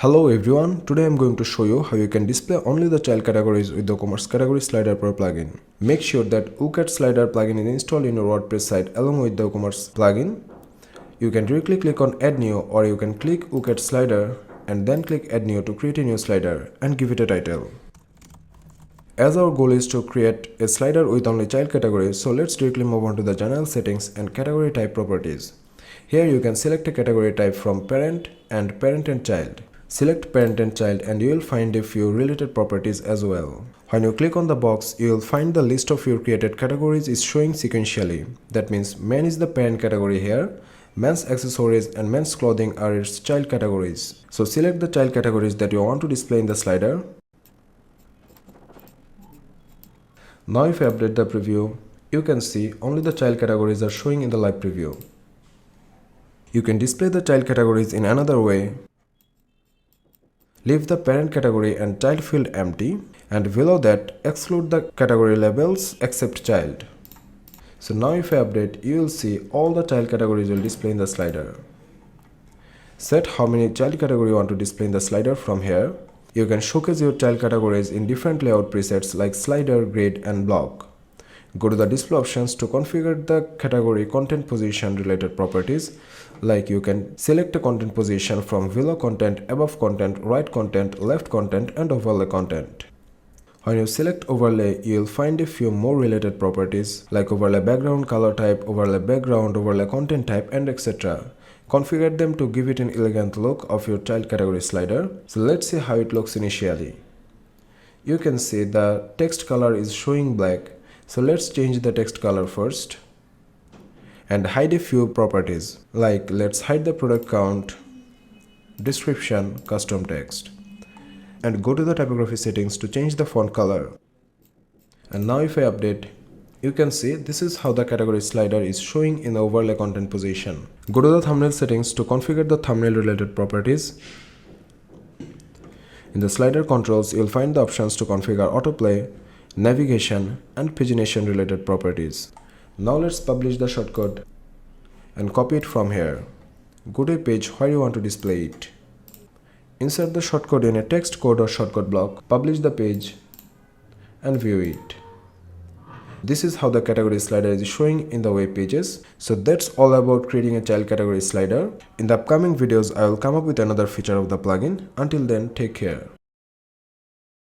Hello everyone, today I'm going to show you how you can display only the child categories with the WooCommerce Category Slider Pro plugin. Make sure that WooCat Slider plugin is installed in your WordPress site along with the WooCommerce plugin. You can directly click on Add New, or you can click WooCat Slider and then click Add New to create a new slider and give it a title. As our goal is to create a slider with only child categories, so let's directly move on to the general settings and category type properties. Here you can select a category type from parent and child. Select parent and child and you will find a few related properties as well. When you click on the box, you will find the list of your created categories is showing sequentially. That means men is the parent category here, men's accessories and men's clothing are its child categories. So select the child categories that you want to display in the slider. Now if you update the preview, you can see only the child categories are showing in the live preview. You can display the child categories in another way. Leave the parent category and child field empty, and below that exclude the category labels except child. So now if I update, you will see all the child categories will display in the slider. Set how many child category you want to display in the slider from here. You can showcase your child categories in different layout presets like slider, grid and block. Go to the display options to configure the category content position related properties, like you can select a content position from below content, above content, right content, left content and overlay content. When you select overlay, you will find a few more related properties like overlay background color type, overlay background, overlay content type and etc. Configure them to give it an elegant look of your child category slider. So let's see how it looks initially. You can see the text color is showing black. So let's change the text color first and hide a few properties, like let's hide the product count, description, custom text, and go to the typography settings to change the font color. And now if I update, you can see this is how the category slider is showing in the overlay content position. Go to the thumbnail settings to configure the thumbnail related properties. In the slider controls, you'll find the options to configure autoplay, navigation and pagination related properties. Now let's publish the shortcode and copy it from here. Go to a page where you want to display it. Insert the shortcode in a text code or shortcode block, publish the page and view it. This is how the category slider is showing in the web pages. So that's all about creating a child category slider. In the upcoming videos, I will come up with another feature of the plugin. Until then, take care.